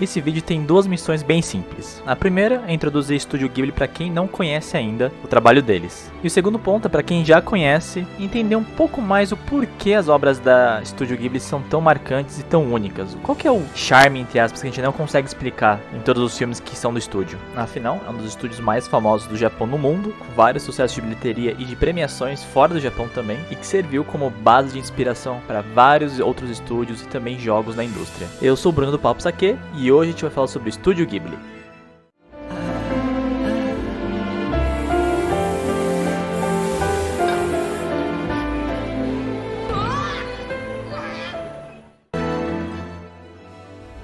Esse vídeo tem duas missões bem simples. A primeira é introduzir Estúdio Ghibli para quem não conhece ainda o trabalho deles. E o segundo ponto é para quem já conhece entender um pouco mais o porquê as obras da Estúdio Ghibli são tão marcantes e tão únicas. Qual que é o charme, entre aspas, que a gente não consegue explicar em todos os filmes que são do estúdio? Afinal, é um dos estúdios mais famosos do Japão no mundo, com vários sucessos de bilheteria e de premiações fora do Japão também, e que serviu como base de inspiração para vários outros estúdios e também jogos na indústria. Eu sou o Bruno do Papo Saque e hoje a gente vai falar sobre o Estúdio Ghibli.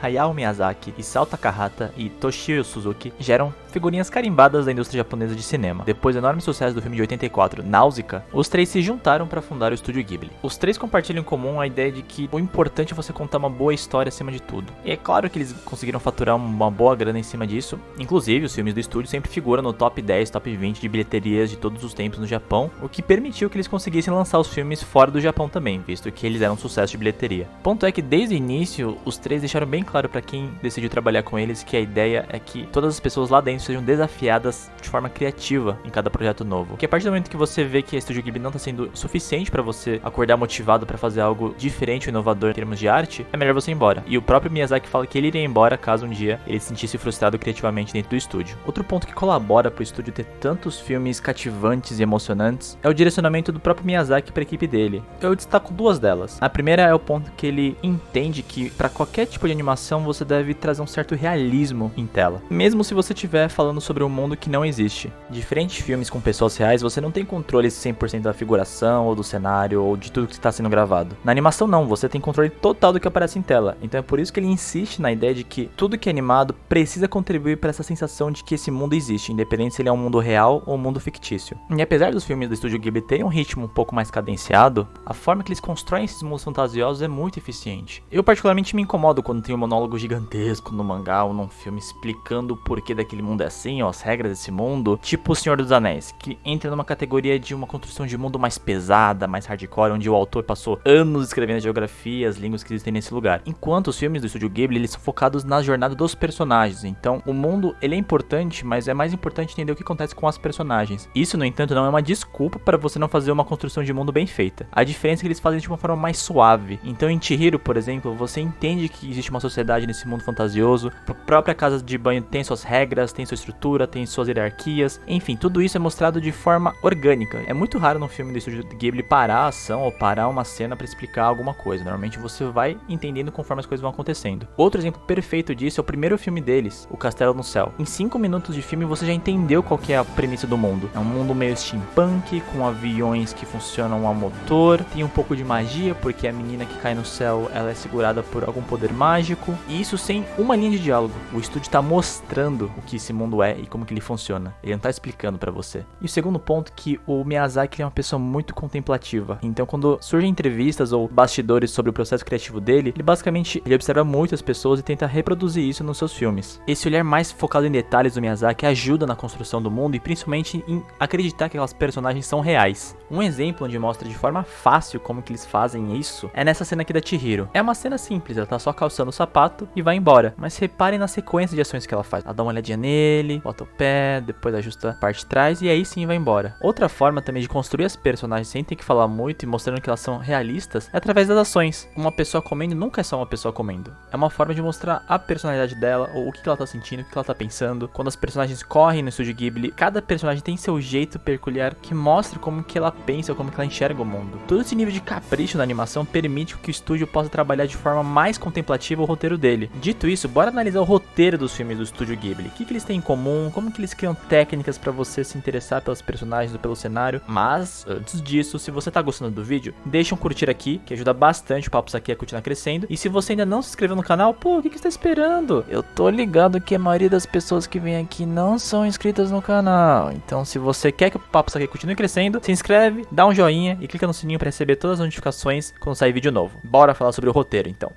Hayao Miyazaki, Isao Takahata e Toshio Suzuki já eram figurinhas carimbadas da indústria japonesa de cinema. Depois do enorme sucesso do filme de 84, Náusea, os três se juntaram para fundar o Estúdio Ghibli. Os três compartilham em comum a ideia de que o importante é você contar uma boa história acima de tudo. E é claro que eles conseguiram faturar uma boa grana em cima disso. Inclusive, os filmes do estúdio sempre figuram no top 10, top 20 de bilheterias de todos os tempos no Japão, o que permitiu que eles conseguissem lançar os filmes fora do Japão também, visto que eles eram um sucesso de bilheteria. Ponto é que desde o início, os três deixaram bem claro para quem decidiu trabalhar com eles que a ideia é que todas as pessoas lá dentro sejam desafiadas de forma criativa em cada projeto novo. Que a partir do momento que você vê que a Estúdio Ghibli não está sendo suficiente para você acordar motivado para fazer algo diferente ou inovador em termos de arte, é melhor você ir embora. E o próprio Miyazaki fala que ele iria embora caso um dia ele se sentisse frustrado criativamente dentro do estúdio. Outro ponto que colabora para o estúdio ter tantos filmes cativantes e emocionantes é o direcionamento do próprio Miyazaki para a equipe dele. Eu destaco duas delas. A primeira é o ponto que ele entende que para qualquer tipo de animação você deve trazer um certo realismo em tela, mesmo se você estiver falando sobre um mundo que não existe. Diferente de filmes com pessoas reais, você não tem controle 100% da figuração, ou do cenário, ou de tudo que está sendo gravado. Na animação não, você tem controle total do que aparece em tela, então é por isso que ele insiste na ideia de que tudo que é animado precisa contribuir para essa sensação de que esse mundo existe, independente se ele é um mundo real ou um mundo fictício. E apesar dos filmes do Estúdio Ghibli terem um ritmo um pouco mais cadenciado, a forma que eles constroem esses mundos fantasiosos é muito eficiente. Eu particularmente me incomodo quando tem um monólogo gigantesco no mangá ou num filme explicando o porquê daquele mundo é assim, ou as regras desse mundo, tipo O Senhor dos Anéis, que entra numa categoria de uma construção de mundo mais pesada, mais hardcore, onde o autor passou anos escrevendo a geografia, as línguas que existem nesse lugar. Enquanto os filmes do Estúdio Ghibli, eles são focados na jornada dos personagens, então o mundo, ele é importante, mas é mais importante entender o que acontece com as personagens. Isso, no entanto, não é uma desculpa para você não fazer uma construção de mundo bem feita. A diferença é que eles fazem de uma forma mais suave. Então em Chihiro, por exemplo, você entende que existe uma sociedade nesse mundo fantasioso, a própria casa de banho tem suas regras, tem sua estrutura, tem suas hierarquias, enfim, tudo isso é mostrado de forma orgânica. É muito raro num filme do Estúdio Ghibli parar a ação ou parar uma cena para explicar alguma coisa. Normalmente você vai entendendo conforme as coisas vão acontecendo. Outro exemplo perfeito disso é o primeiro filme deles, O Castelo no Céu. Em 5 minutos de filme você já entendeu qual que é a premissa do mundo. É um mundo meio steampunk, com aviões que funcionam a motor, tem um pouco de magia, porque a menina que cai no céu, ela é segurada por algum poder mágico, e isso sem uma linha de diálogo. O estúdio está mostrando o que esse mundo é e como que ele funciona. Ele não está explicando para você. E o segundo ponto é que o Miyazaki é uma pessoa muito contemplativa. Então quando surgem entrevistas ou bastidores sobre o processo criativo dele, ele basicamente observa muito as pessoas e tenta reproduzir isso nos seus filmes. Esse olhar mais focado em detalhes do Miyazaki ajuda na construção do mundo e principalmente em acreditar que aquelas personagens são reais. Um exemplo onde mostra de forma fácil como que eles fazem isso é nessa cena aqui da Chihiro. É uma cena simples, ela tá só calçando o sapato e vai embora. Mas reparem na sequência de ações que ela faz. Ela dá uma olhadinha nele, bota o pé, depois ajusta a parte de trás e aí sim vai embora. Outra forma também de construir as personagens sem ter que falar muito e mostrando que elas são realistas é através das ações. Uma pessoa comendo nunca é só uma pessoa comendo. É uma forma de mostrar a personalidade dela, ou o que ela tá sentindo, o que ela tá pensando. Quando as personagens correm no Estúdio Ghibli, cada personagem tem seu jeito peculiar que mostra como que ela pensa, como que ela enxerga o mundo. Todo esse nível de capricho na animação permite que o estúdio possa trabalhar de forma mais contemplativa o roteiro dele. Dito isso, bora analisar o roteiro dos filmes do Estúdio Ghibli. O que eles têm em comum, como que eles criam técnicas pra você se interessar pelos personagens ou pelo cenário. Mas, antes disso, se você tá gostando do vídeo, deixa um curtir aqui, que ajuda bastante o Papo Saque a continuar crescendo. E se você ainda não se inscreveu no canal, pô, o que você tá esperando? Eu tô ligado que a maioria das pessoas que vêm aqui não são inscritas no canal. Então, se você quer que o Papo Saque continue crescendo, se inscreve, dá um joinha e clica no sininho pra receber todas as notificações quando sair vídeo novo. Bora falar sobre o roteiro, então.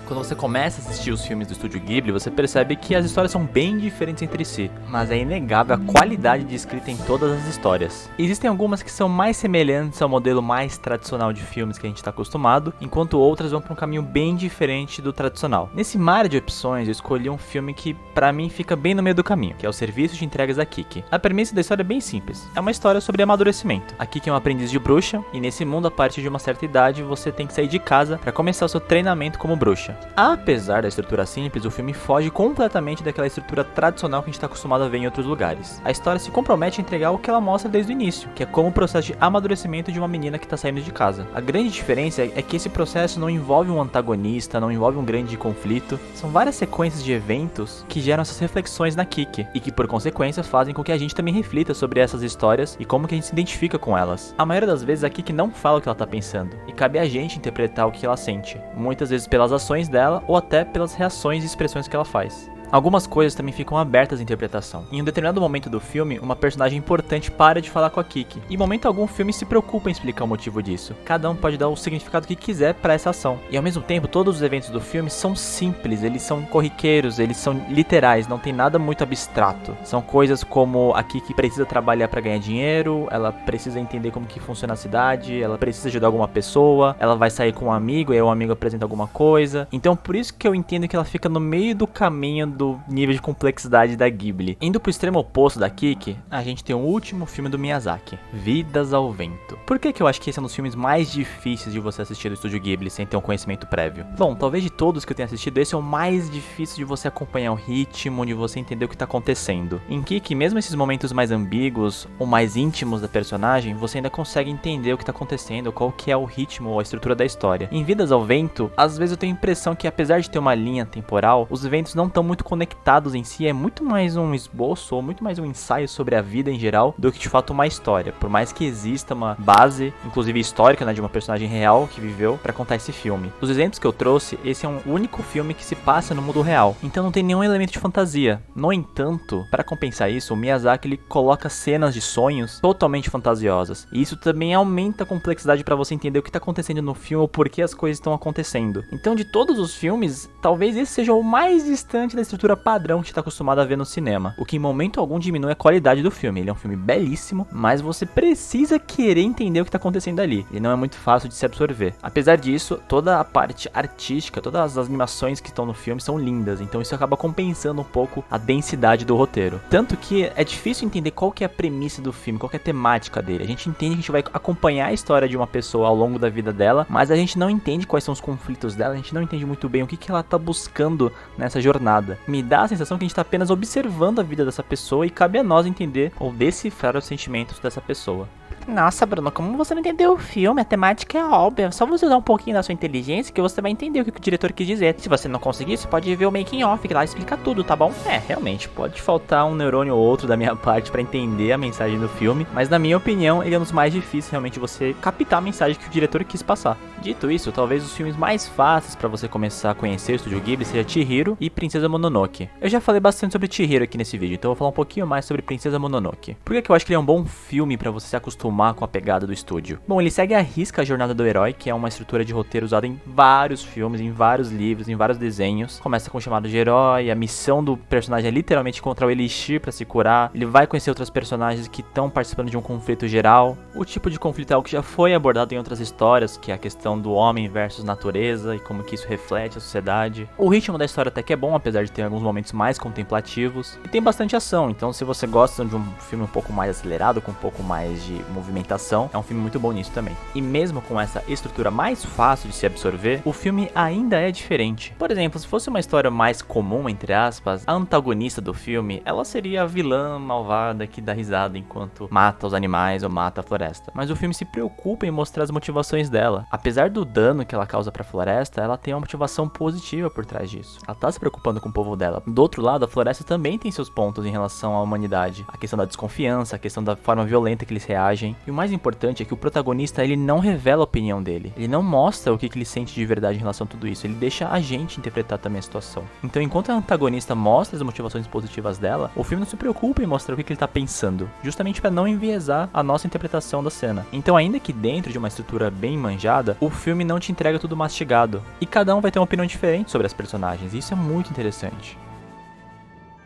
Quando você começa a assistir os filmes do Estúdio Ghibli, você percebe que as histórias são bem diferentes entre si, mas é inegável a qualidade de escrita em todas as histórias. Existem algumas que são mais semelhantes ao modelo mais tradicional de filmes que a gente está acostumado, enquanto outras vão para um caminho bem diferente do tradicional. Nesse mar de opções, eu escolhi um filme que, pra mim, fica bem no meio do caminho, que é o Serviço de Entregas da Kiki. A premissa da história é bem simples, é uma história sobre amadurecimento. A Kiki é uma aprendiz de bruxa, e nesse mundo, a partir de uma certa idade, você tem que sair de casa para começar o seu treinamento como bruxa. Apesar da estrutura simples, o filme foge completamente daquela estrutura tradicional que a gente está acostumado a ver em outros lugares. A história se compromete a entregar o que ela mostra desde o início, que é como o processo de amadurecimento de uma menina que está saindo de casa. A grande diferença é que esse processo não envolve um antagonista, não envolve um grande conflito. São várias sequências de eventos que geram essas reflexões na Kiki e que, por consequência, fazem com que a gente também reflita sobre essas histórias e como que a gente se identifica com elas. A maioria das vezes a Kiki não fala o que ela está pensando e cabe a gente interpretar o que ela sente, muitas vezes pelas ações dela ou até pelas reações e expressões que ela faz. Algumas coisas também ficam abertas à interpretação. Em um determinado momento do filme, uma personagem importante para de falar com a Kiki. E em momento algum, o filme se preocupa em explicar o motivo disso. Cada um pode dar o significado que quiser para essa ação. E ao mesmo tempo, todos os eventos do filme são simples, eles são corriqueiros, eles são literais, não tem nada muito abstrato. São coisas como a Kiki precisa trabalhar para ganhar dinheiro, ela precisa entender como que funciona a cidade, ela precisa ajudar alguma pessoa, ela vai sair com um amigo e aí o amigo apresenta alguma coisa. Então por isso que eu entendo que ela fica no meio do caminho do nível de complexidade da Ghibli. Indo pro extremo oposto da Kiki, a gente tem o último filme do Miyazaki, Vidas ao Vento. Por que eu acho que esse é um dos filmes mais difíceis de você assistir do Estúdio Ghibli sem ter um conhecimento prévio? Bom, talvez de todos que eu tenha assistido, esse é o mais difícil de você acompanhar o ritmo, de você entender o que tá acontecendo. Em Kiki, mesmo esses momentos mais ambíguos ou mais íntimos da personagem, você ainda consegue entender o que tá acontecendo, qual que é o ritmo ou a estrutura da história. Em Vidas ao Vento, às vezes eu tenho a impressão que apesar de ter uma linha temporal, os eventos não estão muito conectados em si, é muito mais um esboço ou muito mais um ensaio sobre a vida em geral do que de fato uma história, por mais que exista uma base, inclusive histórica, né, de uma personagem real que viveu para contar esse filme. Os exemplos que eu trouxe, esse é um único filme que se passa no mundo real, então não tem nenhum elemento de fantasia. No entanto, para compensar isso, o Miyazaki ele coloca cenas de sonhos totalmente fantasiosas, e isso também aumenta a complexidade para você entender o que está acontecendo no filme ou por que as coisas estão acontecendo. Então, de todos os filmes, talvez esse seja o mais distante da estrutura padrão que a gente está acostumado a ver no cinema, o que em momento algum diminui a qualidade do filme. Ele é um filme belíssimo, mas você precisa querer entender o que está acontecendo ali. Ele não é muito fácil de se absorver. Apesar disso, toda a parte artística, todas as animações que estão no filme são lindas, então isso acaba compensando um pouco a densidade do roteiro. Tanto que é difícil entender qual que é a premissa do filme, qual que é a temática dele. A gente entende que a gente vai acompanhar a história de uma pessoa ao longo da vida dela, mas a gente não entende quais são os conflitos dela, a gente não entende muito bem o que ela está buscando nessa jornada. Me dá a sensação que a gente está apenas observando a vida dessa pessoa e cabe a nós entender ou decifrar os sentimentos dessa pessoa. Nossa, Bruno, como você não entendeu o filme? A temática é óbvia. Só você usar um pouquinho da sua inteligência que você vai entender o que o diretor quis dizer. Se você não conseguir, você pode ver o making off, que lá explica tudo, tá bom? É, realmente, pode faltar um neurônio ou outro da minha parte pra entender a mensagem do filme, mas na minha opinião, ele é um dos mais difíceis realmente você captar a mensagem que o diretor quis passar. Dito isso, talvez os filmes mais fáceis pra você começar a conhecer o Estúdio Ghibli seja Chihiro e Princesa Mononoke. Eu já falei bastante sobre Chihiro aqui nesse vídeo, então eu vou falar um pouquinho mais sobre Princesa Mononoke. Por que eu acho que ele é um bom filme pra você se acostumar com a pegada do estúdio? Bom, ele segue à risca a jornada do herói, que é uma estrutura de roteiro usada em vários filmes, em vários livros, em vários desenhos. Começa com o chamado de herói, a missão do personagem é literalmente encontrar o Elixir pra se curar. Ele vai conhecer outros personagens que estão participando de um conflito geral. O tipo de conflito é algo que já foi abordado em outras histórias, que é a questão do homem versus natureza e como que isso reflete a sociedade. O ritmo da história até que é bom, apesar de ter alguns momentos mais contemplativos. E tem bastante ação, então se você gosta de um filme um pouco mais acelerado, com um pouco mais de movimentação, é um filme muito bom nisso também. E mesmo com essa estrutura mais fácil de se absorver, o filme ainda é diferente. Por exemplo, se fosse uma história mais comum, entre aspas, a antagonista do filme, ela seria a vilã malvada que dá risada enquanto mata os animais ou mata a floresta. Mas o filme se preocupa em mostrar as motivações dela. Apesar do dano que ela causa pra floresta, ela tem uma motivação positiva por trás disso. Ela tá se preocupando com o povo dela. Do outro lado, a floresta também tem seus pontos em relação à humanidade. A questão da desconfiança, a questão da forma violenta que eles reagem. E o mais importante é que o protagonista, ele não revela a opinião dele. Ele não mostra o que ele sente de verdade em relação a tudo isso. Ele deixa a gente interpretar também a situação. Então, enquanto a antagonista mostra as motivações positivas dela, o filme não se preocupa em mostrar o que ele tá pensando, justamente para não enviesar a nossa interpretação da cena. Então, ainda que dentro de uma estrutura bem manjada, o o filme não te entrega tudo mastigado, e cada um vai ter uma opinião diferente sobre as personagens, e isso é muito interessante.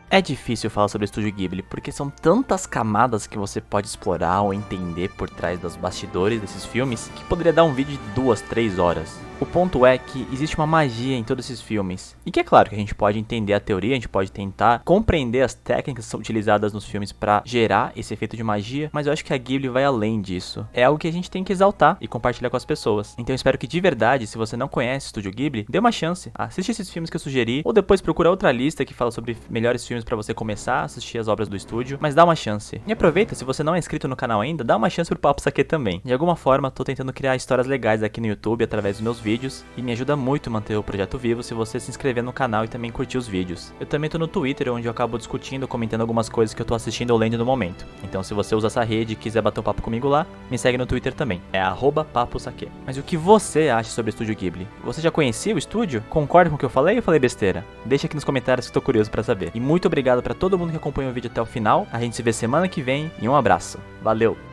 É difícil falar sobre o Estúdio Ghibli, porque são tantas camadas que você pode explorar ou entender por trás dos bastidores desses filmes, que poderia dar um vídeo de 2, 3 horas. O ponto é que existe uma magia em todos esses filmes, e que é claro que a gente pode entender a teoria, a gente pode tentar compreender as técnicas que são utilizadas nos filmes para gerar esse efeito de magia, mas eu acho que a Ghibli vai além disso. É algo que a gente tem que exaltar e compartilhar com as pessoas. Então eu espero que de verdade, se você não conhece o Estúdio Ghibli, dê uma chance, assiste esses filmes que eu sugeri, ou depois procura outra lista que fala sobre melhores filmes para você começar a assistir as obras do estúdio, mas dá uma chance. E aproveita, se você não é inscrito no canal ainda, dá uma chance pro Papo Saque também. De alguma forma, tô tentando criar histórias legais aqui no YouTube através dos meus vídeos, e me ajuda muito manter o projeto vivo se você se inscrever no canal e também curtir os vídeos. Eu também tô no Twitter, onde eu acabo discutindo, comentando algumas coisas que eu tô assistindo ou lendo no momento. Então se você usa essa rede e quiser bater um papo comigo lá, me segue no Twitter também. É @paposaque. Mas o que você acha sobre o Estúdio Ghibli? Você já conhecia o estúdio? Concorda com o que eu falei ou falei besteira? Deixa aqui nos comentários que tô curioso pra saber. E muito obrigado pra todo mundo que acompanhou o vídeo até o final. A gente se vê semana que vem e um abraço. Valeu!